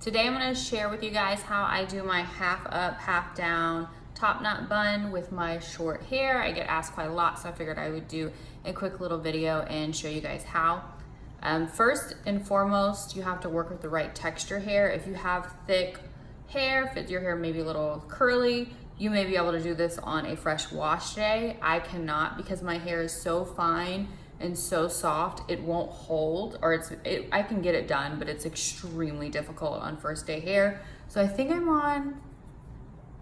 Today I'm going to share with you guys how I do my half up, half down top knot bun with my short hair. I get asked quite a lot, so I figured I would do a quick little video and show you guys how. First and foremost, you have to work with the right texture hair. If you have thick hair, if your hair may be a little curly, you may be able to do this on a fresh wash day. I cannot, because my hair is so fine and so soft, it won't hold, or I can get it done, but it's extremely difficult on first day hair. So I think I'm on,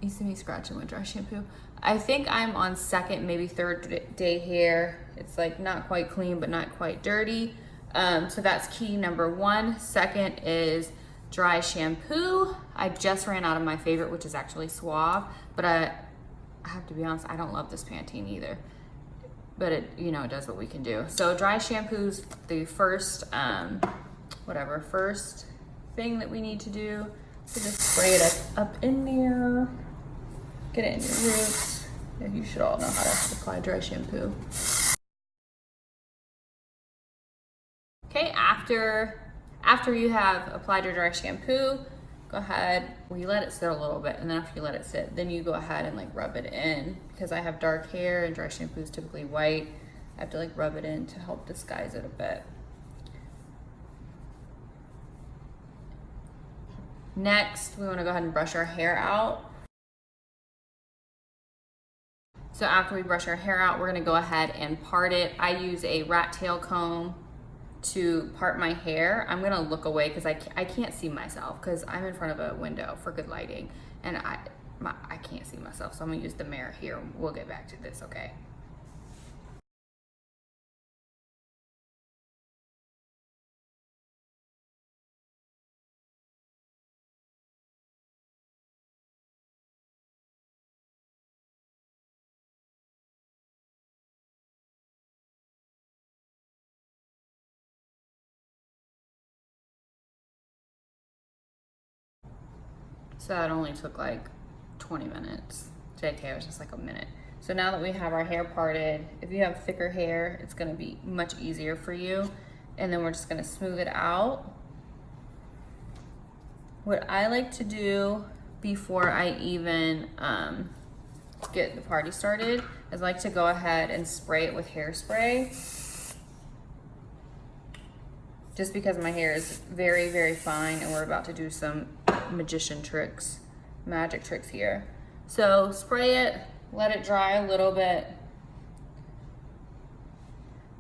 you see me scratching with dry shampoo. I think I'm on second, maybe third day hair. It's like not quite clean, but not quite dirty. So that's key number one. Second is dry shampoo. I just ran out of my favorite, which is actually Suave, but I have to be honest, I don't love this Pantene either. But it does what we can do. So dry shampoo's the first, first thing that we need to do. So just spray it up in there, get it in your roots. And you should all know how to apply dry shampoo. Okay, after you have applied your dry shampoo, go ahead, you let it sit a little bit, and then after you let it sit, then you go ahead and like rub it in. Because I have dark hair and dry shampoo is typically white, I have to like rub it in to help disguise it a bit. Next, we want to go ahead and brush our hair out. So after we brush our hair out, we're going to go ahead and part it. I use a rat tail comb to part my hair. I'm gonna look away because I can't see myself because I'm in front of a window for good lighting, and I can't see myself, so I'm gonna use the mirror here. We'll get back to this, okay? So that only took like 20 minutes. JK, it was just like a minute. So now that we have our hair parted, if you have thicker hair, it's gonna be much easier for you. And then we're just gonna smooth it out. What I like to do before I even get the party started is I like to go ahead and spray it with hairspray. Just because my hair is very, very fine and we're about to do some magic tricks here. So spray it, let it dry a little bit.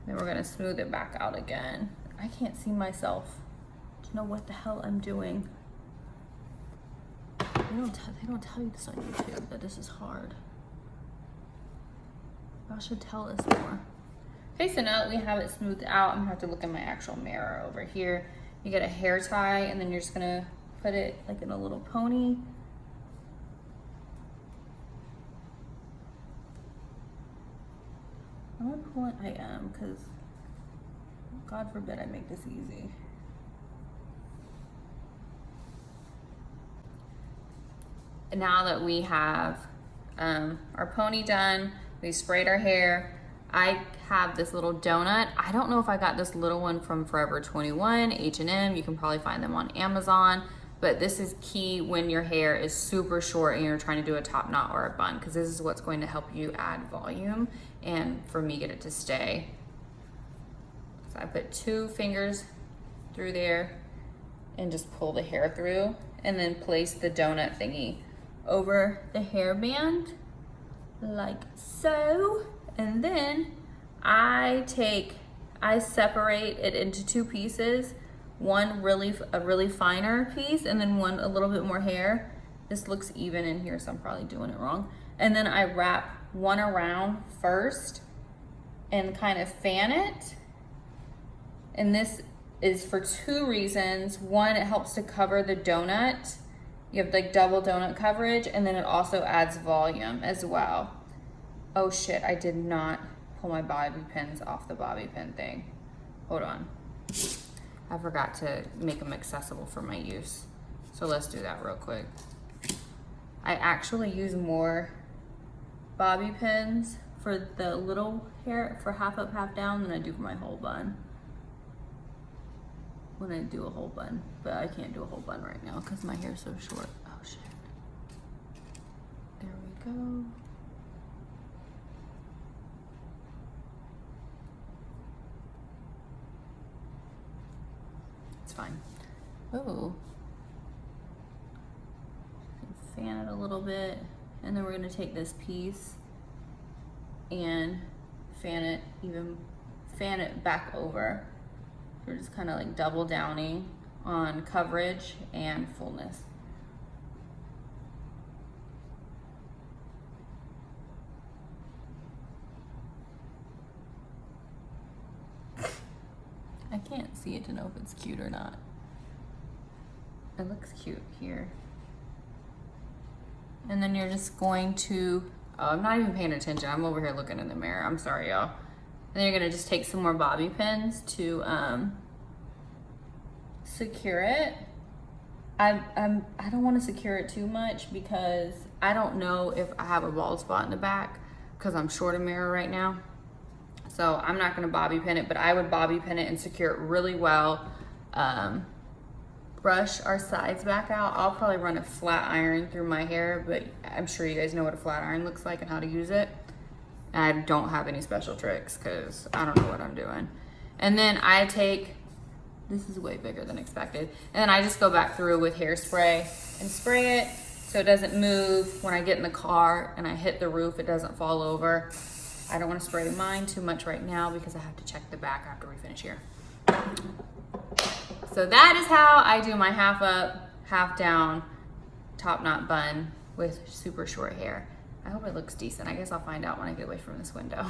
Then we're gonna smooth it back out again. I can't see myself. Do you know what the hell I'm doing? They don't tell you this on YouTube, that this is hard. Y'all should tell us more. Okay, so now that we have it smoothed out, I'm gonna have to look in my actual mirror over here. You get a hair tie, and then you're just gonna put it like in a little pony. I'm gonna pull it, I am, because God forbid I make this easy. And now that we have our pony done, we sprayed our hair, I have this little donut. I don't know if I got this little one from Forever 21, H&M. You can probably find them on Amazon. But this is key when your hair is super short and you're trying to do a top knot or a bun, because this is what's going to help you add volume and for me get it to stay. So I put 2 fingers through there and just pull the hair through, and then place the donut thingy over the hairband like so. And then I separate it into 2 pieces. One a really finer piece, and then one a little bit more hair. This looks even in here, so I'm probably doing it wrong. And then I wrap one around first and kind of fan it. And this is for 2 reasons. One, it helps to cover the donut. You have like double donut coverage, and then it also adds volume as well. Oh shit, I did not pull my bobby pins off the bobby pin thing. Hold on. I forgot to make them accessible for my use. So let's do that real quick. I actually use more bobby pins for the little hair, for half up, half down, than I do for my whole bun. when I do a whole bun, but I can't do a whole bun right now because my hair's so short. Oh shit. There we go. It's fine. Oh. Fan it a little bit, and then we're gonna take this piece and fan it back over. We're just kind of like double downing on coverage and fullness. I can't see it to know if it's cute or not. It looks cute here. And then you're just going to, oh, I'm not even paying attention. I'm over here looking in the mirror. I'm sorry, y'all. And then you're gonna just take some more bobby pins to secure it. I don't want to secure it too much because I don't know if I have a bald spot in the back because I'm short of mirror right now. So I'm not gonna bobby pin it, but I would bobby pin it and secure it really well. Brush our sides back out. I'll probably run a flat iron through my hair, but I'm sure you guys know what a flat iron looks like and how to use it. I don't have any special tricks because I don't know what I'm doing. And then I take, this is way bigger than expected, and then I just go back through with hairspray and spray it so it doesn't move. When I get in the car and I hit the roof, it doesn't fall over. I don't want to spray mine too much right now because I have to check the back after we finish here. So that is how I do my half up, half down top knot bun with super short hair. I hope it looks decent. I guess I'll find out when I get away from this window.